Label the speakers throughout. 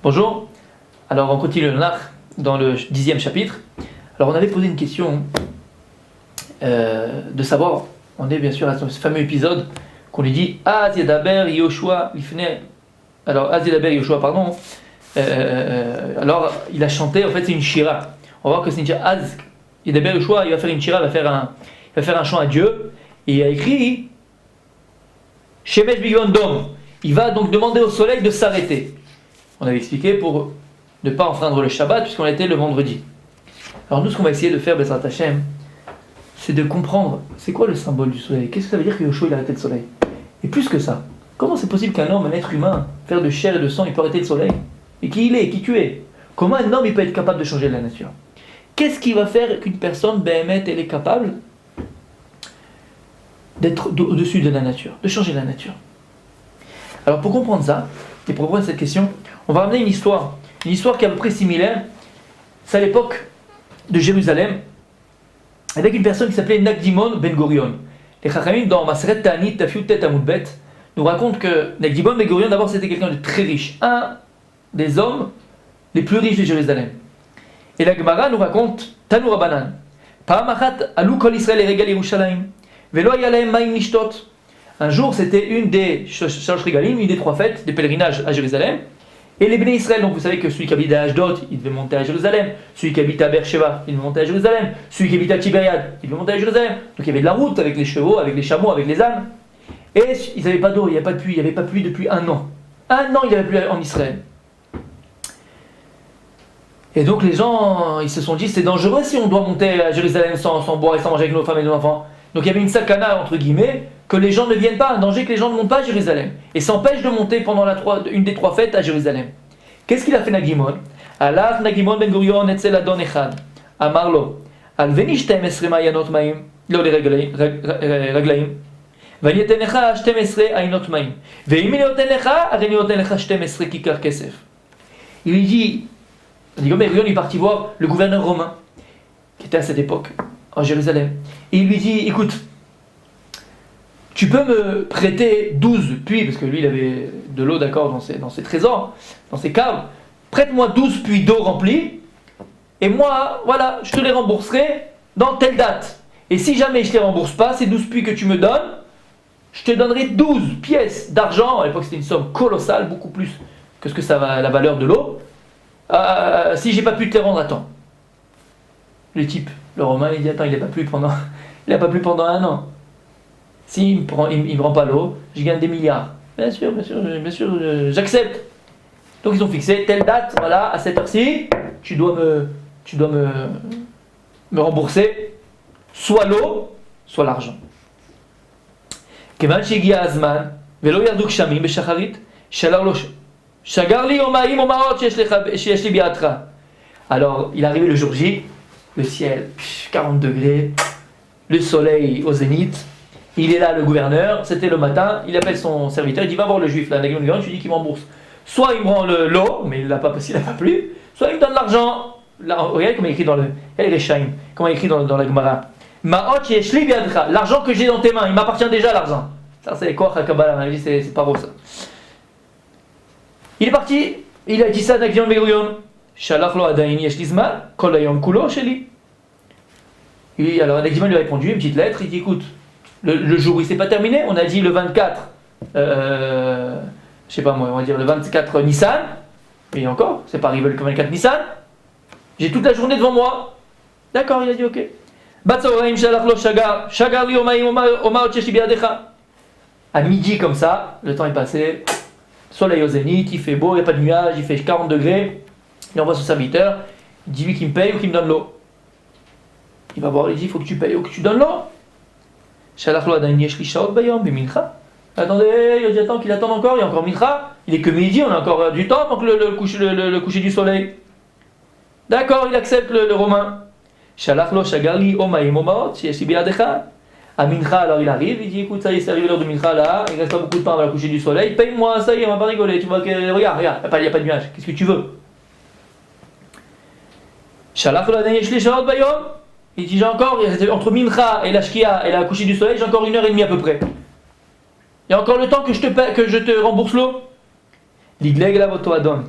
Speaker 1: Bonjour, alors on continue le Nach dans le 10e chapitre. Alors on avait posé une question de savoir, on est bien sûr à ce fameux épisode qu'on lui dit Az Yedaber Yoshua Lifne. Alors Az Yedaber Yoshua, pardon. Alors il a chanté, en fait c'est une shira. On va voir que c'est une shira. Az Yedaber Yoshua, il va faire une shira, il va faire un chant à Dieu. Et il a écrit Shemesh Bigon Dom. Il va donc demander au soleil de s'arrêter. On avait expliqué pour ne pas enfreindre le Shabbat puisqu'on était le vendredi. Alors nous, ce qu'on va essayer de faire, Bezrat Hashem, c'est de comprendre c'est quoi le symbole du soleil. Qu'est-ce que ça veut dire que Yoshua il a arrêté le soleil? Et plus que ça, comment c'est possible qu'un homme, un être humain, faire de chair et de sang, il peut arrêter le soleil? Et qui il est, qui tu es? Comment un homme il peut être capable de changer la nature? Qu'est-ce qui va faire qu'une personne, Behemet, elle est capable d'être au-dessus de la nature, de changer la nature? Alors pour comprendre ça, et pour répondre à cette question, on va ramener une histoire qui est à peu près similaire. C'est à l'époque de Jérusalem, avec une personne qui s'appelait Nagdimon Ben Gurion. Les Chachamim dans Maseret Ta'anit Tafiutet Amudbet nous racontent que Nagdimon Ben Gurion, d'abord c'était quelqu'un de très riche, un des hommes les plus riches de Jérusalem. Et la Gemara nous raconte Tanu Rabbanan, Pa'amachat alou kol Israël regal Yerushalayim, velo haya lahem ma'im nishtot. Un jour, c'était une des Shalosh Regalim, une des trois fêtes des pèlerinages à Jérusalem. Et les Béné Israël, donc vous savez que celui qui habite à Ashdod, il devait monter à Jérusalem. Celui qui habite à Beersheba, il devait monter à Jérusalem. Celui qui habite à Tibériade, il devait monter à Jérusalem. Donc il y avait de la route avec les chevaux, avec les chameaux, avec les ânes. Et ils n'avaient pas d'eau, il n'y avait pas de pluie, il n'y avait pas de pluie depuis un an. Un an, il n'y avait plus en Israël. Et donc les gens, ils se sont dit, c'est dangereux si on doit monter à Jérusalem sans boire et sans manger avec nos femmes et nos enfants. Donc il y avait une sakana, entre guillemets, que les gens ne viennent pas, un danger que les gens ne montent pas à Jérusalem et s'empêchent de monter pendant une des trois fêtes à Jérusalem. Qu'est-ce qu'il a fait Nagimon? Alach Nagimon Ben Gurion etzel adon echad amarlo alveni 12 mayanot maim lo לרגליים ואני אתן לך 12 עינות מים ואם אני נותן לך הרי אני נותן לך 12 כיכר כסף. Il lui dit, Nagimon Ben Gurion est parti voir le gouverneur romain qui était à cette époque en Jérusalem et il lui dit, écoute, tu peux me prêter 12 puits, parce que lui il avait de l'eau, d'accord, dans ses trésors, dans ses caves. Prête-moi 12 puits d'eau remplis, et moi, voilà, je te les rembourserai dans telle date. Et si jamais je ne les rembourse pas, ces 12 puits que tu me donnes, je te donnerai 12 pièces d'argent. À l'époque c'était une somme colossale, beaucoup plus que ce que ça va la valeur de l'eau, si j'ai pas pu te les rendre à temps. Le type, le Romain, il dit, attends, il n'a pas plu pendant un an. S'il ne me rend pas l'eau, je gagne des milliards. Bien sûr, j'accepte. Donc ils ont fixé telle date, voilà, à cette heure-ci, tu dois me rembourser soit l'eau, soit l'argent. כיוון שהגיע הזמן, ולא ירדו גשמים בשחרית, שגר לי יומיים ומעות שיש לי בידך. Alors, il est arrivé le jour J, le ciel, 40 degrés, le soleil au zénith. Il est là, le gouverneur, c'était le matin, il appelle son serviteur, il dit va voir le juif là, Nagimon Ben Gurion, tu dis qu'il m'embourse. Soit il me rend l'eau, mais il n'a pas s'il n'a pas plu, soit il me donne l'argent. Là, regardez comment il écrit dans le Reshaim, comment il écrit dans la Gemara. Ma'ot yeshli biadcha, l'argent que j'ai dans tes mains, il m'appartient déjà l'argent. Ça c'est quoi Kabbalah, c'est pas beau ça. Il est parti, il a dit ça à Nagimon Ben Gurion. Shalach lo adayin yeshli zman, kol hayom kulo sheli. Alors Nagimon lui a répondu, une petite lettre, il dit écoute, le jour où il s'est pas terminé, on a dit le 24, je sais pas moi, on va dire le 24 Nissan, et encore, c'est pas arrivé le 24 Nissan, j'ai toute la journée devant moi. D'accord, il a dit ok. À midi comme ça, le temps est passé, soleil au zénith, il fait beau, il n'y a pas de nuages, il fait 40 degrés, il envoie son serviteur, il dit lui qu'il me paye ou qu'il me donne l'eau. Il va voir, il dit il faut que tu payes ou que tu donnes l'eau. Attendez, il dit attends qu'il attende encore, il y a encore Mincha, il est que midi, on a encore du temps pour le coucher du soleil. D'accord, il accepte le Romain. À Mincha, alors il arrive, il dit écoute, ça y est, c'est arrivé l'heure de Mincha là, il reste pas beaucoup de temps avant le coucher du soleil, paye-moi, ça y est, on va pas rigoler, tu vois que, regarde, il n'y a pas de nuage, qu'est-ce que tu veux? Il dit j'ai encore, entre Mincha et la Shkia et la coucher du soleil, j'ai encore 1h30 à peu près. Il y a encore le temps que je te rembourse l'eau. L'idleg la voto adon.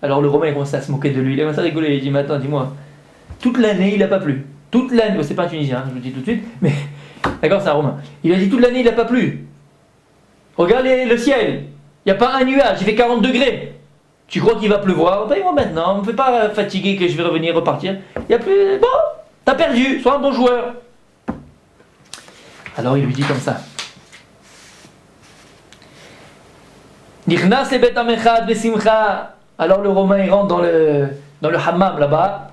Speaker 1: Alors le Romain il commence à se moquer de lui, il commence à rigoler, il dit mais attends, dis-moi, toute l'année il n'a pas plu. Toute l'année, c'est pas un Tunisien, je vous le dis tout de suite, mais d'accord, c'est un Romain. Il a dit toute l'année il n'a pas plu. Regarde le ciel, il n'y a pas un nuage, il fait 40 degrés. Tu crois qu'il va pleuvoir? Ben moi maintenant, ne me fais pas fatiguer que je vais revenir repartir. Il n'y a plus. Bon, t'as perdu, sois un bon joueur. Alors il lui dit comme ça. Nichnas le bet amechad besimcha. Alors le Romain il rentre dans le hammam là-bas.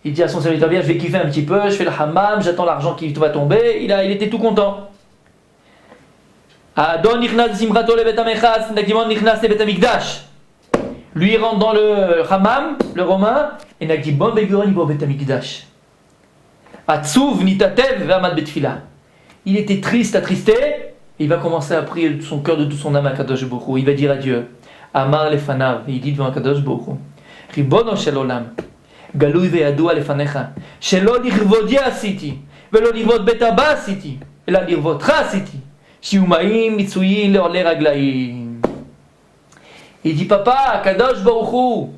Speaker 1: Il dit à son serviteur, viens, je vais kiffer un petit peu, je fais le hammam, j'attends l'argent qui va tomber. Il était tout content. Adon nichnas besimchato le bet amechad, Nagdimon nichnas le bet amigdash. Lui il rentre dans le hammam, le Romain, et Nagdimon beguron il va au bet amigdash. Atzuv nitatev ve'amad betfila. Il était triste, attristé, et il va commencer à prier de son cœur, de toute son âme à Kadosh Baruch Hu. Il va dire à Dieu, Amar lefanav, et il dit devant Kadosh Baruch Hu, Ribono shel olam, galui ve'yadua lefanecha, shelo lirvodi asiti, velo lirvod bet haba asiti, ela lirvodcha asiti, shiumaim mitsuyin le'ole raglaim. Il dit, Papa, Kadosh Baruch Hu,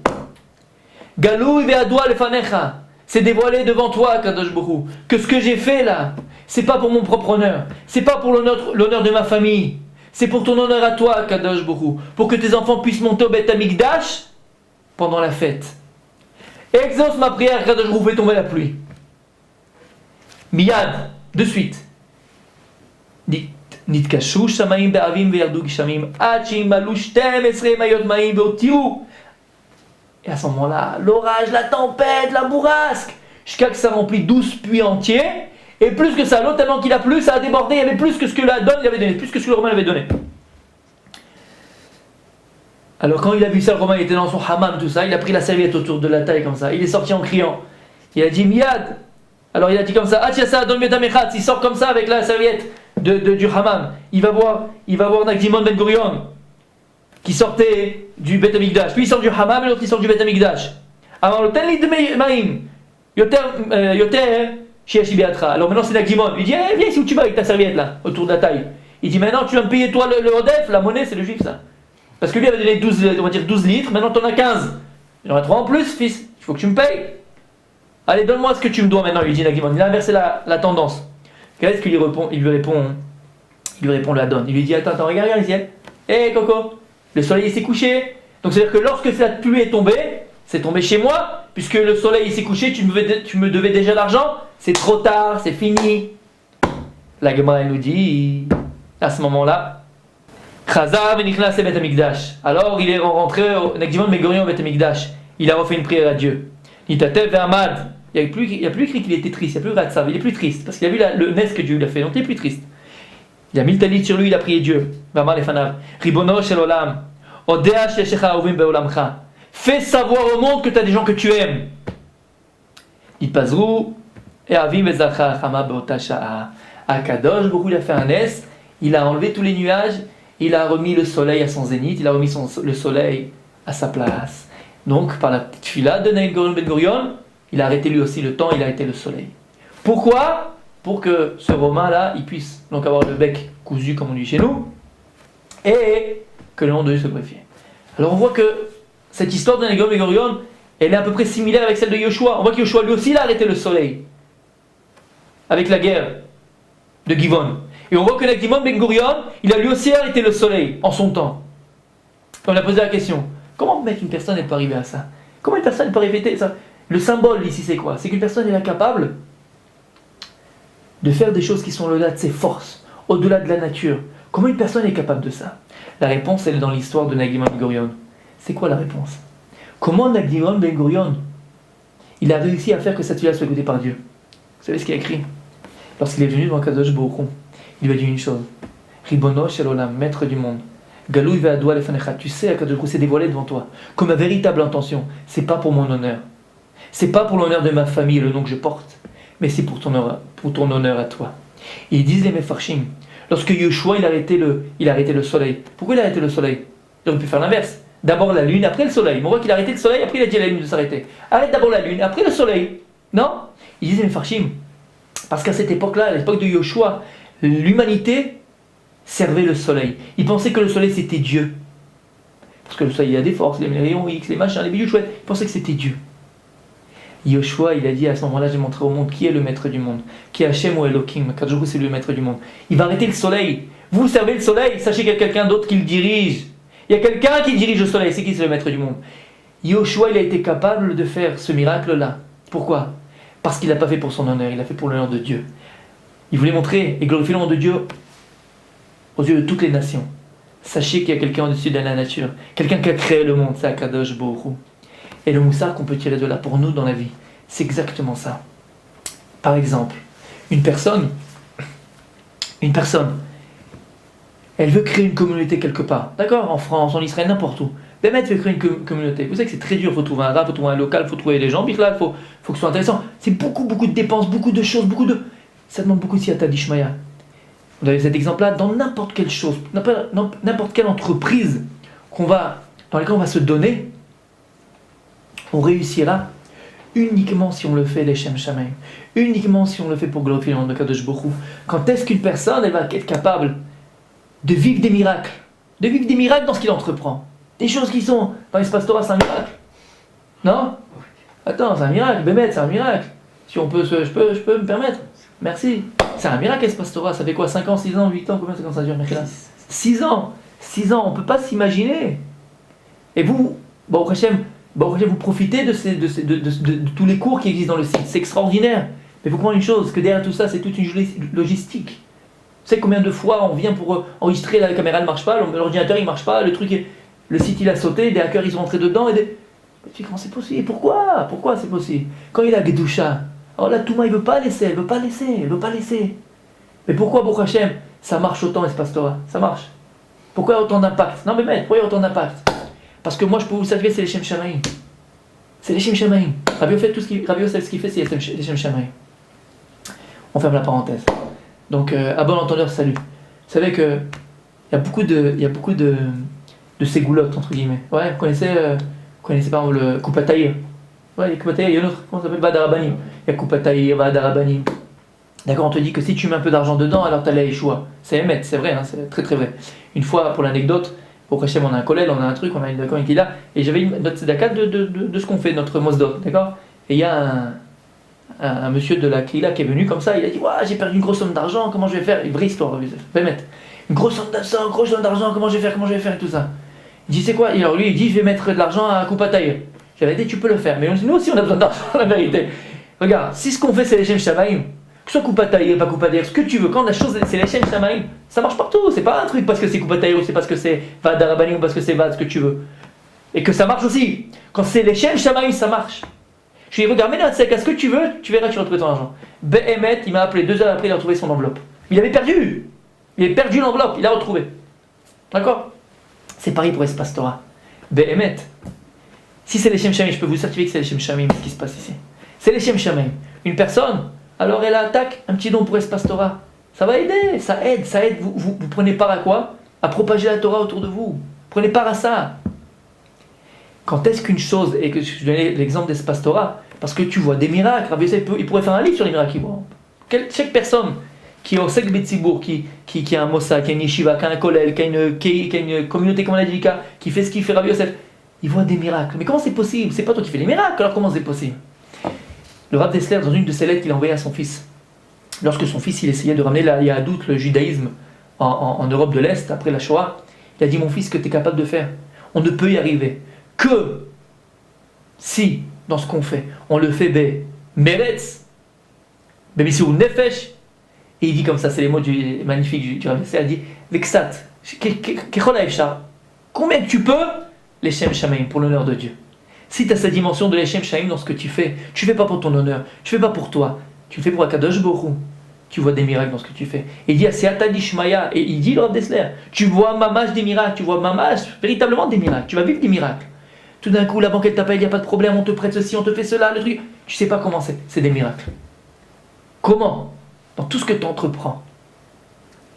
Speaker 1: galui ve'yadua lefanecha, c'est dévoilé devant toi, Kadosh Baruch Hu, que ce que j'ai fait là, c'est pas pour mon propre honneur, c'est pas pour l'honneur de ma famille, c'est pour ton honneur à toi, Kadosh Baruch Hu, pour que tes enfants puissent monter au Beth Amikdash pendant la fête. Exauce ma prière, Kadosh Baruch Hu, fais tomber la pluie. Miyad, de suite. Nitkashu shamaim be'avim ve'yardu gishamim ad shimalu 12 mayot ma'im ve'otiru. Et à ce moment-là, l'orage, la tempête, la bourrasque, jusqu'à que ça remplit 12 puits entiers. Et plus que ça, l'eau, tellement qu'il a plu, ça a débordé, il y avait plus que ce que la donne il avait donné, plus que ce que le Romain avait donné. Alors quand il a vu ça, le Romain il était dans son hammam, tout ça, il a pris la serviette autour de la taille comme ça, il est sorti en criant. Il a dit Miyad. Alors il a dit comme ça, Atiasa, donne-moi ta mechatz. Il sort comme ça avec la serviette du hammam. Il va voir Nagdimon Ben Gurion qui sortait du Bet Amikdash. Puis il sort du hammam et l'autre il sort du Bet Amikdash. Alors le ten lit de maïm, yoter. Alors maintenant c'est Nagdimon. Il dit viens ici où tu vas avec ta serviette là, autour de la taille. Il dit maintenant tu vas me payer toi le Odef, la monnaie c'est le juif ça. Parce que lui avait donné 12 litres, maintenant t'en as 15. J'en ai 3 en plus fils, il faut que tu me payes. Allez donne-moi ce que tu me dois maintenant, lui dit Nagdimon. Il a inversé la tendance. Qu'est-ce qu'il lui répond? Il lui répond la donne. Il lui dit attends regarde le ciel. Hé Coco, le soleil s'est couché. Donc c'est à dire que lorsque cette pluie est tombée, c'est tombé chez moi, puisque le soleil s'est couché, tu me devais déjà l'argent. C'est trop tard, c'est fini. La Gemara elle nous dit, à ce moment-là, alors il est rentré, Nagdimon Ben Gurion au Bet Amikdash. Il a refait une prière à Dieu. Il n'y a plus écrit qu'il était triste, il n'y a plus Ratsav, il est plus triste, parce qu'il a vu le nes que Dieu lui a fait, donc il est plus triste. Il a mis le talit sur lui, il a prié Dieu. Ribono shel olam, odea sheshecha ahovim beolamcha. Fais savoir au monde que tu as des gens que tu aimes. Itpazru. Et Avim Ezachar Chama Beotasha Akadosh, beaucoup il a fait un S, il a enlevé tous les nuages, il a remis le soleil à son zénith, il a remis le soleil à sa place. Donc par la petite fila de Nagdimon Ben Gurion, il a arrêté lui aussi le temps, il a arrêté le soleil. Pourquoi? Pour que ce Romain là, il puisse donc avoir le bec cousu comme on dit chez nous, et que le nom de Dieu se glorifie. Alors on voit que cette histoire de Nagdimon Ben Gurion, elle est à peu près similaire avec celle de Yoshua. On voit que Yoshua lui aussi il a arrêté le soleil avec la guerre de Givon. Et on voit que Nagdimon Ben Gurion, il a lui aussi arrêté le soleil en son temps. Et on a posé la question, comment une personne peut arriver à ça? Comment une personne peut répéter ça? Le symbole ici c'est quoi? C'est qu'une personne est incapable de faire des choses qui sont au-delà de ses forces, au-delà de la nature. Comment une personne est capable de ça? La réponse elle est dans l'histoire de Nagdimon Ben Gurion. C'est quoi la réponse? Comment Nagdimon Ben Gurion, il a réussi à faire que cette fille soit écoutée par Dieu? Vous savez ce qu'il a écrit? Lorsqu'il est venu devant Kadosh Baruch Hu, il lui a dit une chose. Ribono shel olam, maître du monde. Galui ve'adua lefanecha. Tu sais, Kadosh Baruch Hu, c'est dévoilé devant toi. Comme ma véritable intention. C'est pas pour mon honneur. C'est pas pour l'honneur de ma famille et le nom que je porte. Mais c'est pour ton honneur à toi. Et ils disent les Mefarshim. Lorsque Yoshua, il a arrêté le soleil. Pourquoi il a arrêté le soleil? Il aurait pu faire l'inverse. D'abord la lune, après le soleil. Mais on voit qu'il a arrêté le soleil, après il a dit à la lune de s'arrêter. Arrête d'abord la lune, après le soleil. Non? Ils disent les Mefarshim. Parce qu'à cette époque-là, à l'époque de Yoshua, l'humanité servait le soleil. Ils pensaient que le soleil c'était Dieu. Parce que le soleil, il a des forces, les rayons X, les machins, les bijoux chouettes. Il pensait que c'était Dieu. Yoshua, il a dit à ce moment-là, j'ai montré au monde qui est le maître du monde. Qui est Hachem ou Elohim. Kadjou, c'est le maître du monde. Il va arrêter le soleil. Vous servez le soleil, sachez qu'il y a quelqu'un d'autre qui le dirige. Il y a quelqu'un qui dirige le soleil. C'est qui? C'est le maître du monde. Yoshua, il a été capable de faire ce miracle-là. Pourquoi? Parce qu'il n'a pas fait pour son honneur, il a fait pour l'honneur de Dieu. Il voulait montrer et glorifier le nom de Dieu aux yeux de toutes les nations. Sachez qu'il y a quelqu'un au-dessus de la nature. Quelqu'un qui a créé le monde, c'est Akadosh Baruch Hu. Et le moussard qu'on peut tirer de là pour nous dans la vie, c'est exactement ça. Par exemple, une personne, elle veut créer une communauté quelque part. D'accord? En France, en Israël, n'importe où. Bémet veut créer une communauté. Vous savez que c'est très dur, il faut trouver un rab, il faut trouver un local, il faut trouver les gens. Il faut que ce soit intéressant. C'est beaucoup de dépenses, beaucoup de choses, ça demande beaucoup de siyata d'Ishmaïa. Vous avez cet exemple-là dans n'importe quelle chose, n'importe quelle entreprise dans laquelle on va se donner, on réussira uniquement si on le fait l'Eshem Shamaim, uniquement si on le fait pour glorifier le nom de Kadosh Baruch Hu. Quand est-ce qu'une personne elle va être capable de vivre des miracles dans ce qu'il entreprend, des choses qui sont dans l'espace Torah, c'est un miracle, non? Attends, c'est un miracle, Bémet, c'est un miracle. Si on peut, je peux me permettre. Merci. C'est un miracle l'espace Torah. Ça fait quoi, 5 ans, 6 ans, 8 ans, combien ça dure, Mechila? 6 ans, on ne peut pas s'imaginer. Et vous, bon, Hachem, vous profitez de tous les cours qui existent dans le site. C'est extraordinaire. Mais il faut comprendre une chose, que derrière tout ça, c'est toute une logistique. Vous savez combien de fois on vient pour enregistrer, la caméra ne marche pas, l'ordinateur il ne marche pas, le site il a sauté, des hackers ils sont rentrés dedans, comment c'est possible? Pourquoi c'est possible? Quand il a Gedusha, alors là Touma il ne veut pas laisser, elle veut pas laisser. Mais pourquoi, Baruch Hashem, ça marche autant l'espace Torah? Ça marche. Pourquoi il y a autant d'impact? Non mais pourquoi il y a autant d'impact? Parce que moi je peux vous saluer, c'est les Shem Shamaim. C'est les Shem Shamaim. Rabbi Yosef, ce qu'il fait, c'est les Shem Shamaim. On ferme la parenthèse. Donc, à bon entendeur, salut. Vous savez que il y a beaucoup de ségoulottes, entre guillemets. Ouais, vous connaissez par exemple le Koupataïr. Ouais, les Koupataïr, il y a un autre, comment ça s'appelle? Vadarabanim. Il y a Koupataïr, Vadarabanim. D'accord, on te dit que si tu mets un peu d'argent dedans, alors tu as la Yeshua. C'est émet, c'est vrai, hein, c'est très très vrai. Une fois, pour l'anecdote, au Hachem, on a un collègue, on a un truc, on a une communauté là, et j'avais notre tzedaka de ce qu'on fait, notre mosdot, d'accord? Et il y a un monsieur de la Kila qui est venu comme ça, il a dit ouais, j'ai perdu une grosse somme d'argent, comment je vais faire? Une vraie histoire, je vais mettre une grosse somme d'argent, comment je vais faire et tout ça. Il dit c'est quoi? Et alors lui il dit je vais mettre de l'argent à Koupataïr. J'avais dit tu peux le faire, mais nous aussi on a besoin d'argent, la vérité. Regarde, si ce qu'on fait c'est les Shem Shamaim, que ce soit Koupataïr, pas Koupataïr, ce que tu veux, quand la chose c'est les Shem Shamaim, ça marche partout, c'est pas un truc parce que c'est Koupataïr ou c'est parce que c'est Vadarabanim ou parce que c'est Vad, ce que tu veux. Et que ça marche aussi. Quand c'est les Shem Shamaim, ça marche. Je lui ai dit, regarde, mets dans la sac, ce que tu veux, tu verras que tu retrouves ton argent. Behemet, il m'a appelé 2 heures après, il a retrouvé son enveloppe. Il avait perdu l'enveloppe, il a retrouvé. D'accord? C'est pareil pour Espace Torah. Behemet, si c'est les Shem Shamim, je peux vous certifier que c'est les Shem Shamim ce qui se passe ici. C'est les Shem Shamim. Une personne, alors elle attaque un petit don pour Espace Torah. Ça va aider, ça aide. Vous prenez part à quoi? À propager la Torah autour de vous. Prenez part à ça. Quand est-ce qu'une chose, et que je donnais l'exemple d'Espace Torah, parce que tu vois des miracles, Rabbi Yosef, il pourrait faire un livre sur les miracles qu'il voit. Chaque personne qui est au Sek Betzibour, qui a un Mossa, qui a une yeshiva, qui a un kollel, qui a une communauté comme on a dit, qui fait ce qu'il fait Rabbi Yosef, il voit des miracles. Mais comment c'est possible? C'est pas toi qui fais les miracles, alors comment c'est possible? Le Rav Dessler, dans une de ses lettres qu'il a envoyées à son fils, lorsque son fils il essayait de ramener la Yahadout, le judaïsme, en Europe de l'Est, après la Shoah, il a dit, mon fils, ce que tu es capable de faire, on ne peut y arriver que si, dans ce qu'on fait, on le fait meretz, bemissou nefesh, et il dit comme ça, c'est les mots magnifiques du Rav Dessler, il dit, vexat, kechol haefshar, combien tu peux, les Shem Shamaim, pour l'honneur de Dieu. Si tu as cette dimension de l'Eshem Shamaim dans ce que tu fais pas pour ton honneur, tu fais pas pour toi, tu le fais pour Akadosh Baruch Hu, tu vois des miracles dans ce que tu fais. Et il dit à Seata d'Ishmaïa, et il dit le Rav Dessler, tu vois mamash des miracles, tu vois mamash véritablement des miracles, tu vas vivre des miracles. Tout d'un coup, la banque elle t'appelle, il n'y a pas de problème, on te prête ceci, on te fait cela, le truc, tu sais pas comment c'est des miracles. Comment? Dans tout ce que tu entreprends,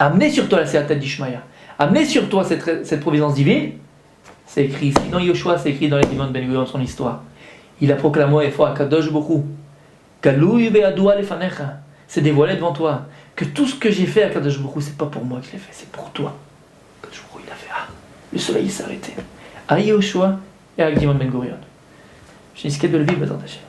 Speaker 1: amener sur toi la Seata d'Ishmaïa, amener sur toi cette providence divine. C'est écrit ici dans Yoshua, c'est écrit dans les Divans Ben Gurion, son histoire. Il a proclamé et fois Kadosh Baruch Hu, Galui ve'adoua lefanecha, c'est dévoilé devant toi que tout ce que j'ai fait à Kadosh Baruch Hu, c'est pas pour moi que je l'ai fait, c'est pour toi. Kadosh Baruch Hu, il a fait le soleil s'est arrêté. à Yehoshua et à Gdimon Ben Gurion. Je suis de le vivre, Bazar Hashem.